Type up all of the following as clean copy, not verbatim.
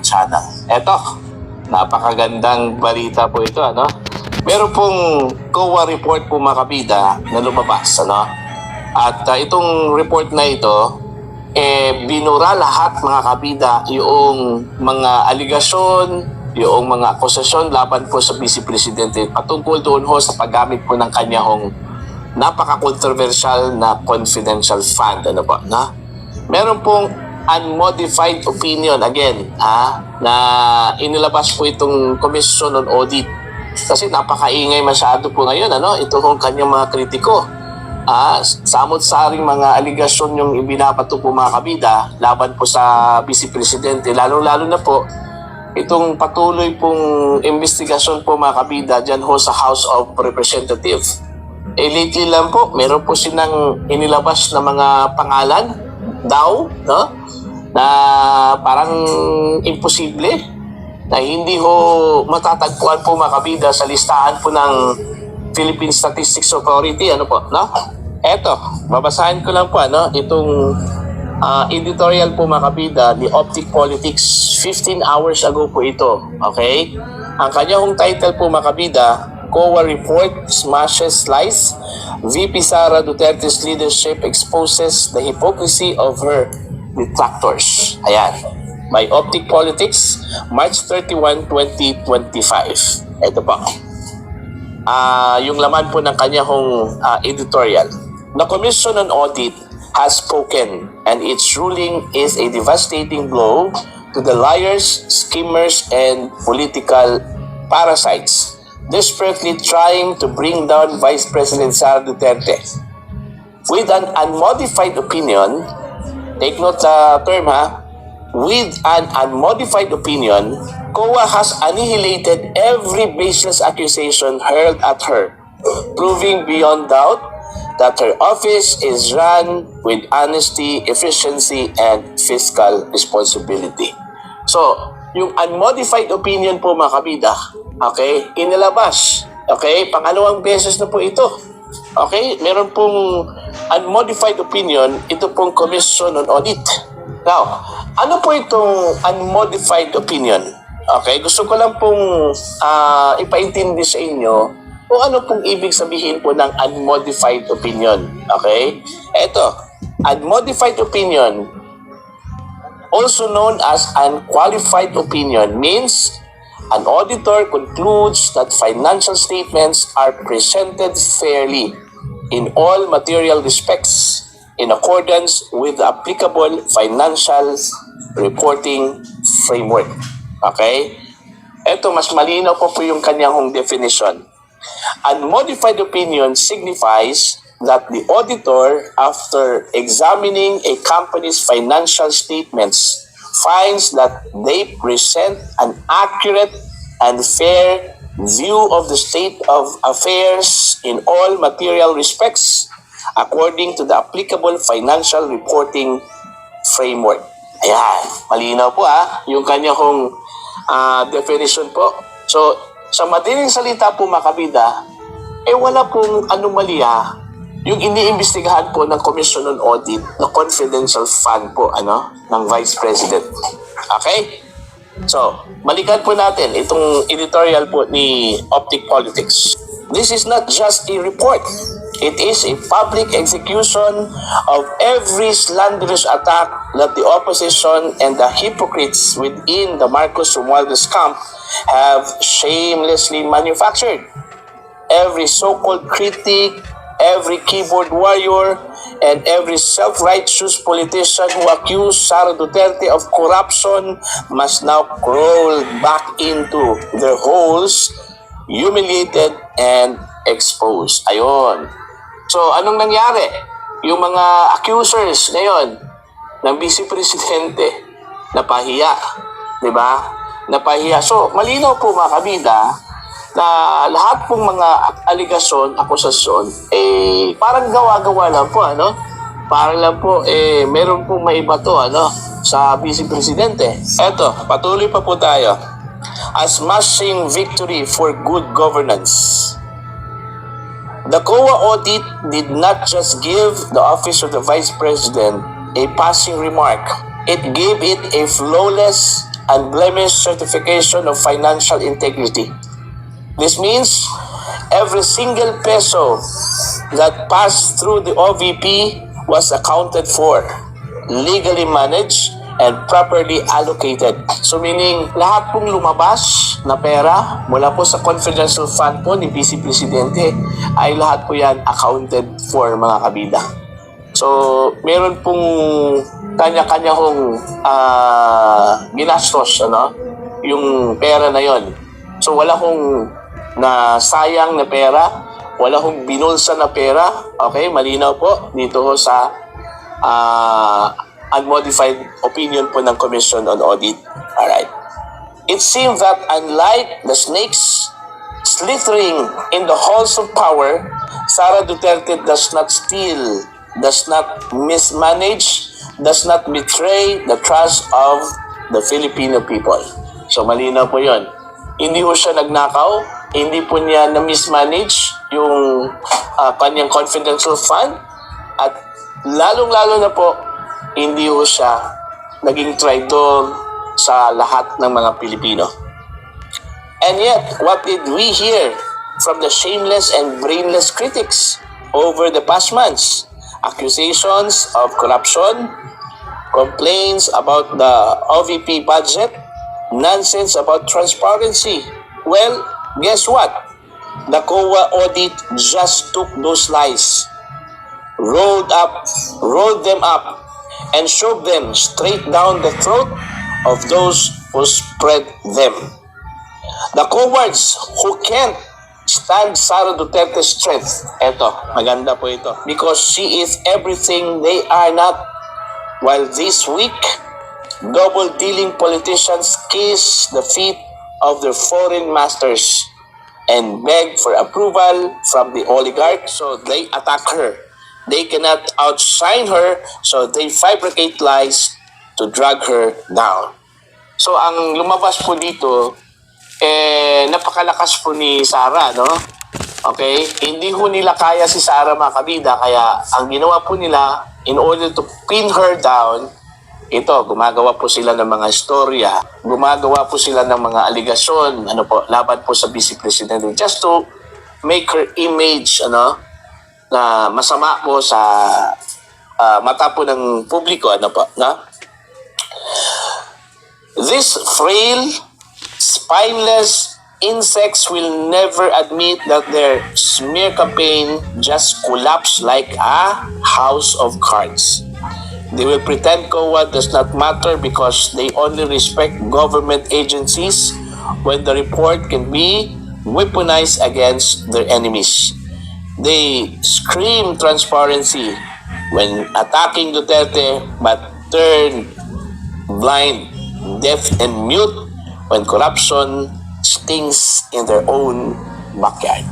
channel. Eto, napakagandang balita po ito, ano? Meron pong COA report po mga kabida na lumabas, ano? At itong report na ito, binura lahat mga kabida yung mga aligasyon, yung mga akusasyon laban po sa Vice Presidente patungkol doon ho sa paggamit po ng kanyang napaka-controversial na confidential fund. Ano po, na? Meron pong unmodified opinion again, na inilabas po itong Commission on Audit. Kasi napakaingay masyado po ngayon, ano? Ito kung kanyang mga kritiko. Samot-saring mga aligasyon yung ibinabato po mga kabida laban po sa Vice Presidente. Lalo-lalo na po itong patuloy pong investigasyon po mga kabida dyan ho sa House of Representatives. Lately lang po, meron po silang inilabas na mga pangalan daw, no? Na parang imposible, na hindi ho matatagpuan po mga kabida sa listahan po ng Philippine Statistics Authority. Ano po, no? Eto, babasahin ko lang po, ano, itong editorial po mga kabida ni Optic Politics 15 hours ago po ito. Okay? Ang kanyang title po mga kabida, COA Report Smashes Lies, VP Sara Duterte's leadership exposes the hypocrisy of her detractors. Ayan. By Optic Politics, March 31, 2025. Ito po. Yung laman po ng kanyang editorial. The Commission on Audit has spoken and its ruling is a devastating blow to the liars, schemers, and political parasites desperately trying to bring down Vice President Sara Duterte. With an unmodified opinion, take note sa term with an unmodified opinion, COA has annihilated every baseless accusation hurled at her, proving beyond doubt that her office is run with honesty, efficiency, and fiscal responsibility. So, yung unmodified opinion po mga kabida, okay, inilabas. Okay, pangalawang beses na po ito. Okay, meron pong unmodified opinion, ito pong Commission on Audit. Now, ano po itong unmodified opinion? Okay, gusto ko lang pong ipaintindi sa inyo kung ano pong ibig sabihin po ng unmodified opinion. Okay? Ito, unmodified opinion, also known as unqualified opinion, means an auditor concludes that financial statements are presented fairly in all material respects in accordance with the applicable financial reporting framework. Okay? Ito, mas malinaw po yung kanyang definition. Unmodified opinion signifies that the auditor, after examining a company's financial statements, finds that they present an accurate and fair view of the state of affairs in all material respects according to the applicable financial reporting framework. Ayan, malinaw po yung kanyang definition po. So, sa madaling salita po mga kabida, wala pong anomalya yung iniimbestigahan po ng Commission on Audit na confidential fund po ng Vice President. Okay? So, balikan po natin itong editorial po ni Optic Politics. This is not just a report. It is a public execution of every slanderous attack that the opposition and the hypocrites within the Marcos Romualdez camp have shamelessly manufactured. Every so-called critic, every keyboard warrior, and every self-righteous politician who accused Sara Duterte of corruption must now crawl back into their holes, humiliated and exposed. Ayun. So, anong nangyari? Yung mga accusers ngayon ng Vice Presidente, napahiya. Diba? Napahiya. So, malinaw po mga kabida na lahat pong mga aligasyon, akusasyon, parang gawa-gawa lang po, Parang lang po, meron pong maibato, sa Vice Presidente. Eto, patuloy pa po tayo. A smashing victory for good governance. The COA audit did not just give the office of the Vice President a passing remark. It gave it a flawless unblemished certification of financial integrity. This means every single peso that passed through the OVP was accounted for, legally managed, and properly allocated. So meaning, lahat pong lumabas na pera mula po sa confidential fund po ni Vice Presidente ay lahat po yan accounted for, mga kabida. So, meron pong kanya-kanya hong ginastos, yung pera na yon. So, wala hong na sayang na pera, wala hong binulsa na pera. Okay, malinaw po dito ho sa unmodified opinion po ng Commission on Audit. Alright. It seems that unlike the snakes slithering in the halls of power, Sara Duterte does not steal, does not mismanage, does not betray the trust of the Filipino people. So malinaw po yun. Hindi po siya nagnakaw, hindi po niya na-mismanage yung kanyang confidential fund, at lalong-lalo na po, hindi po siya naging traitor sa lahat ng mga Pilipino. And yet, what did we hear from the shameless and brainless critics over the past months? Accusations of corruption, complaints about the OVP budget, nonsense about transparency. Well, guess what? The COA audit just took those lies, rolled them up, and shoved them straight down the throat of those who spread them. The cowards who can't stand Sara Duterte's strength. Eto, maganda po ito. Because she is everything they are not. While this week, double-dealing politicians kiss the feet of their foreign masters and beg for approval from the oligarch, so they attack her. They cannot outshine her, so they fabricate lies to drag her down. So ang lumabas po dito, napakalakas po ni Sara, no? Okay? Hindi ho nila kaya si Sara, mga kabida, kaya ang ginawa po nila, in order to pin her down, ito, gumagawa po sila ng mga istorya, gumagawa po sila ng mga aligasyon, laban po sa Vice Presidente, just to make her image, na masama po sa mata po ng publiko, This frail, spineless insects will never admit that their smear campaign just collapsed like a house of cards. They will pretend COA does not matter because they only respect government agencies when the report can be weaponized against their enemies. They scream transparency when attacking Duterte but turn blind, deaf, and mute when corruption stings in their own backyard.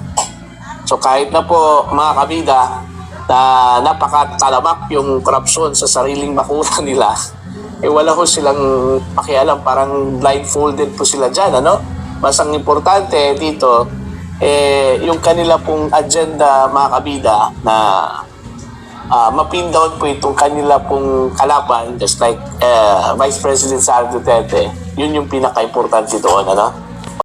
So kahit na po, mga kabida, na napakatalamak yung korupsyon sa sariling bakura nila, wala ho silang pakialam, parang blindfolded po sila dyan, Mas ang importante dito, yung kanila pong agenda, mga kabida, na mapin down po itong kanila pong kalaban, just like Vice President Sara Duterte, yun yung pinaka-importante doon,